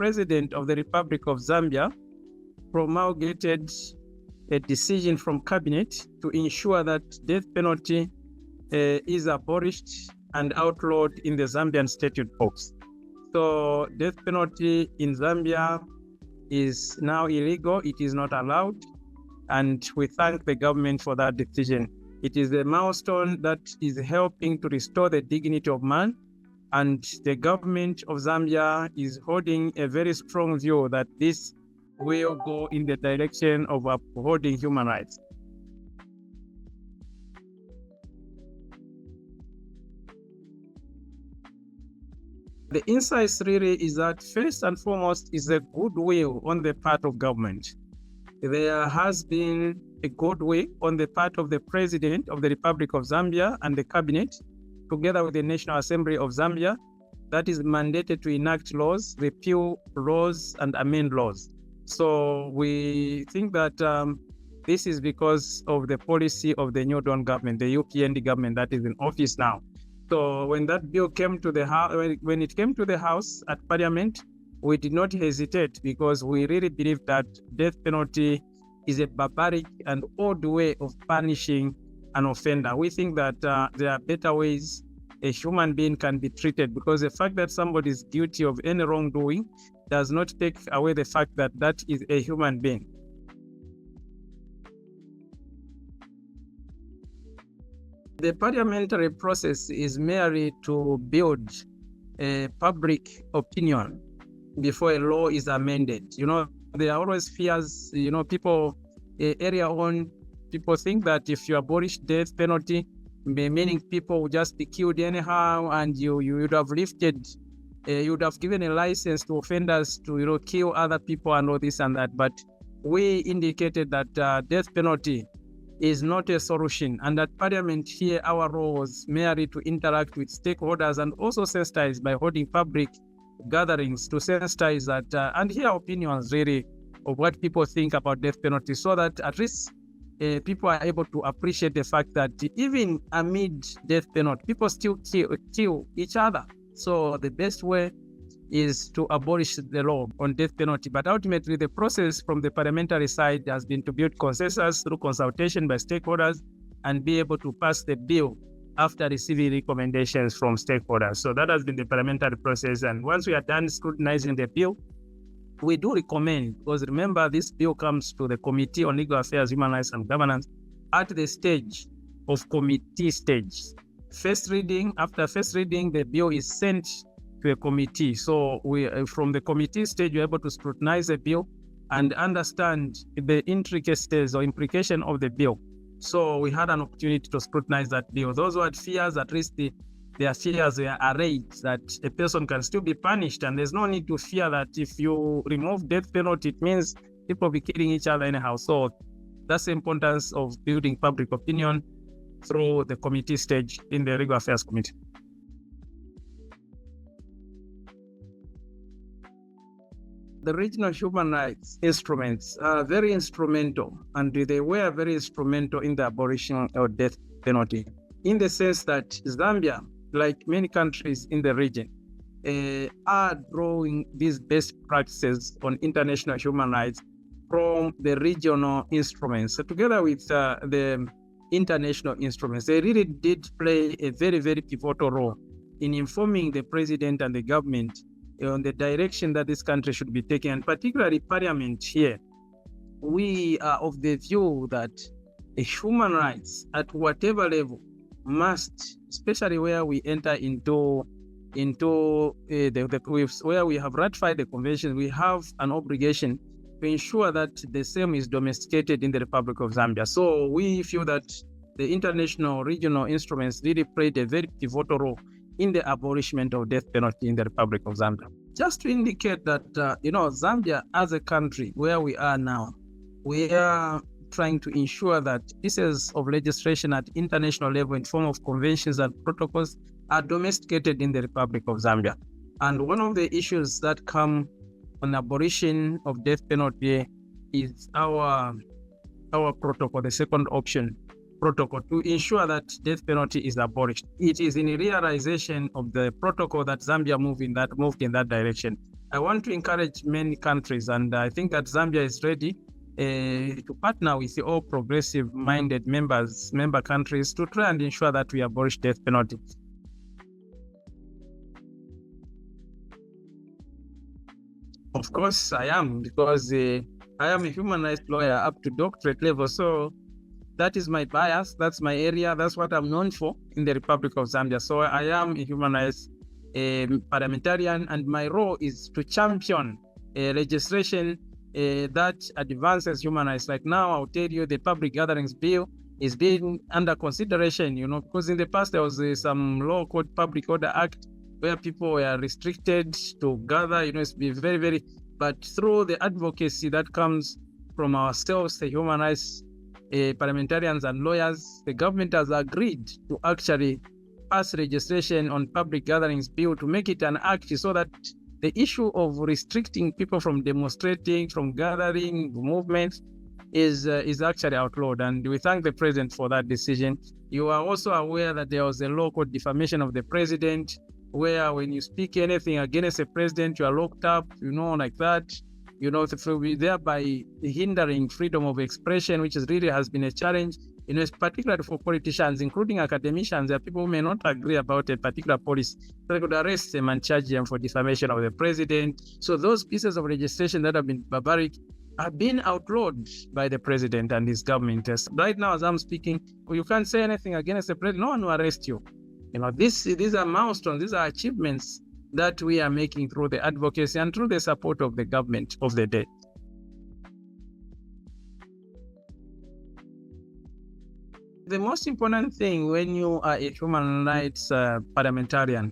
President of the Republic of Zambia promulgated a decision from cabinet to ensure that death penalty is abolished and outlawed in the Zambian statute books. So death penalty in Zambia is now illegal. It is not allowed. And we thank the government for that decision. It is a milestone that is helping to restore the dignity of man. And the government of Zambia is holding a very strong view that this will go in the direction of upholding human rights. The insights really is that first and foremost is a goodwill on the part of government. There has been a goodwill on the part of the President of the Republic of Zambia and the Cabinet, together with the National Assembly of Zambia, that is mandated to enact laws, repeal laws, and amend laws. So we think that this is because of the policy of the New Dawn government, the UPND government that is in office now. So when that bill came to the House, when it came to the House at Parliament, we did not hesitate because we really believe that death penalty is a barbaric and old way of punishing an offender. We think that there are better ways a human being can be treated, because the fact that somebody is guilty of any wrongdoing does not take away the fact that that is a human being. The parliamentary process is merely to build a public opinion before a law is amended. There are always fears, people earlier on, people think that if you abolish death penalty, meaning people would just be killed anyhow, and you would have lifted, you would have given a license to offenders to, kill other people and all this and that. But we indicated that death penalty is not a solution, and at Parliament here, our role was merely to interact with stakeholders and also sensitize by holding public gatherings to sensitize that and hear opinions really of what people think about death penalty, so that at least people are able to appreciate the fact that even amid death penalty, people still kill each other. So the best way is to abolish the law on death penalty. But ultimately, the process from the parliamentary side has been to build consensus through consultation by stakeholders and be able to pass the bill after receiving recommendations from stakeholders. So that has been the parliamentary process. And once we are done scrutinizing the bill, we do recommend, because remember, this bill comes to the Committee on Legal Affairs, Human Rights and Governance at the stage of committee stage. First reading, after first reading, the bill is sent to a committee. So we, from the committee stage, we're able to scrutinize the bill and understand the intricacies or implication of the bill. So we had an opportunity to scrutinize that bill. Those who had fears, at least their fears were allayed, that a person can still be punished, and there's no need to fear that if you remove death penalty, it means people will be killing each other anyhow. So that's the importance of building public opinion through the committee stage in the Legal Affairs Committee. The regional human rights instruments are very instrumental, and they were very instrumental in the abolition of death penalty, in the sense that Zambia, like many countries in the region, are drawing these best practices on international human rights from the regional instruments. So together with the international instruments, they really did play a very, very pivotal role in informing the president and the government on the direction that this country should be taking, and particularly Parliament here. We are of the view that human rights at whatever level must, especially where we enter into where we have ratified the convention, we have an obligation to ensure that the same is domesticated in the Republic of Zambia. So we feel that the international regional instruments really played a very pivotal role in the abolishment of death penalty in the Republic of Zambia. Just to indicate that, Zambia as a country, where we are now, we are trying to ensure that pieces of legislation at international level in form of conventions and protocols are domesticated in the Republic of Zambia. And one of the issues that come on abolition of death penalty is our protocol, the second option protocol, to ensure that death penalty is abolished. It is in realization of the protocol that Zambia moved in that direction. I want to encourage many countries, and I think that Zambia is ready to partner with all progressive-minded member countries to try and ensure that we abolish death penalty. Of course, I am, because I am a human rights lawyer up to doctorate level. So that is my bias. That's my area. That's what I'm known for in the Republic of Zambia. So I am a human rights parliamentarian, and my role is to champion legislation that advances human rights. Like now, I'll tell you, the Public Gatherings Bill is being under consideration, because in the past there was some law called Public Order Act, where people were restricted to gather, it's been very, very, but through the advocacy that comes from ourselves, the human rights parliamentarians and lawyers, the government has agreed to actually pass legislation on Public Gatherings Bill to make it an act, so that the issue of restricting people from demonstrating, from gathering, movements is actually outlawed. And we thank the president for that decision. You are also aware that there was a law called defamation of the president, where when you speak anything against a president, you are locked up, like that, thereby hindering freedom of expression, which really has been a challenge, particularly for politicians, including academicians. There are people who may not agree about a particular policy. So they could arrest them and charge them for defamation of the president. So those pieces of legislation that have been barbaric have been outlawed by the president and his government. Right now, as I'm speaking, you can't say anything against the president. No one will arrest you. These are milestones, these are achievements that we are making through the advocacy and through the support of the government of the day. The most important thing when you are a human rights parliamentarian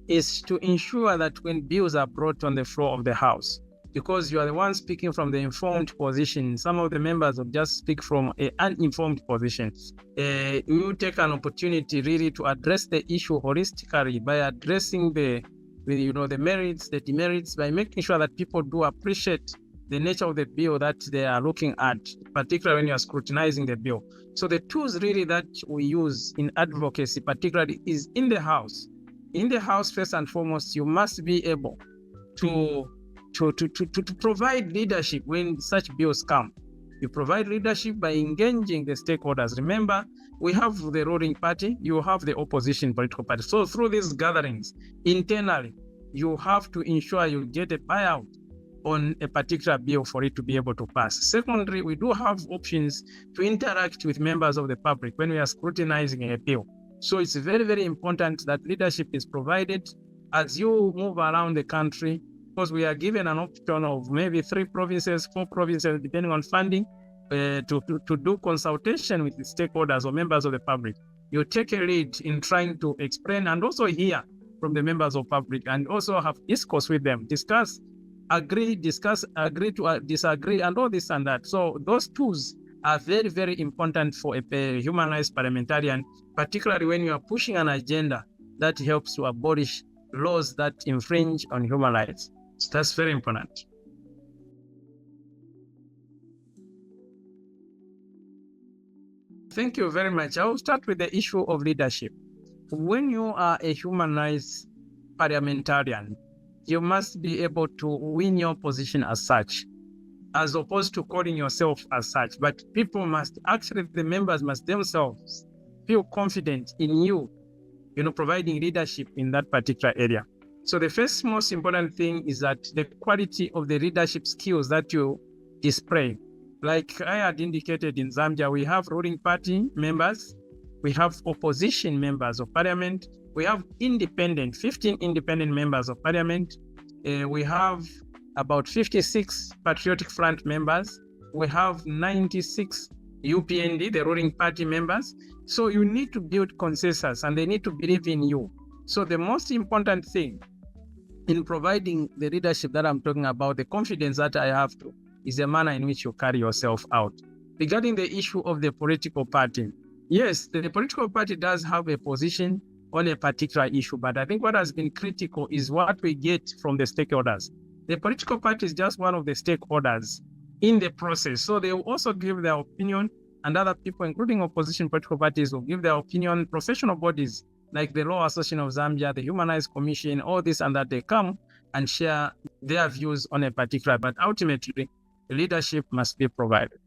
is to ensure that when bills are brought on the floor of the House, because you are the one speaking from the informed position, some of the members will just speak from an uninformed position. You take an opportunity really to address the issue holistically by addressing the merits, the demerits, by making sure that people do appreciate the nature of the bill that they are looking at, particularly when you are scrutinizing the bill. So the tools really that we use in advocacy, particularly, is in the House. In the House, first and foremost, you must be able to provide leadership when such bills come. You provide leadership by engaging the stakeholders. Remember, we have the ruling party, you have the opposition political party. So through these gatherings, internally, you have to ensure you get a buyout on a particular bill for it to be able to pass. Secondly, we do have options to interact with members of the public when we are scrutinizing a bill. So it's very, very important that leadership is provided as you move around the country, because we are given an option of maybe 3 provinces, 4 provinces, depending on funding, to do consultation with the stakeholders or members of the public. You take a lead in trying to explain and also hear from the members of public, and also have discourse with them, discuss, agree to disagree, and all this and that. So those tools are very, very important for a human rights parliamentarian, particularly when you are pushing an agenda that helps to abolish laws that infringe on human rights. So that's very important. Thank you very much. I will start with the issue of leadership. When you are a human rights parliamentarian, you must be able to win your position as such, as opposed to calling yourself as such. But people must actually, the members must themselves feel confident in you, providing leadership in that particular area. So the first most important thing is that the quality of the leadership skills that you display. Like I had indicated, in Zambia, we have ruling party members, we have opposition members of parliament, we have 15 independent members of parliament, we have about 56 Patriotic Front members, we have 96 UPND, the ruling party members. So you need to build consensus, and they need to believe in you. So the most important thing in providing the leadership that I'm talking about, the confidence that I have to, is the manner in which you carry yourself out. Regarding the issue of the political party, yes, the political party does have a position on a particular issue, but I think what has been critical is what we get from the stakeholders. The political party is just one of the stakeholders in the process. So they will also give their opinion, and other people, including opposition political parties, will give their opinion. Professional bodies like the Law Association of Zambia, the Human Rights Commission, all this and that, they come and share their views on a particular, but ultimately leadership must be provided.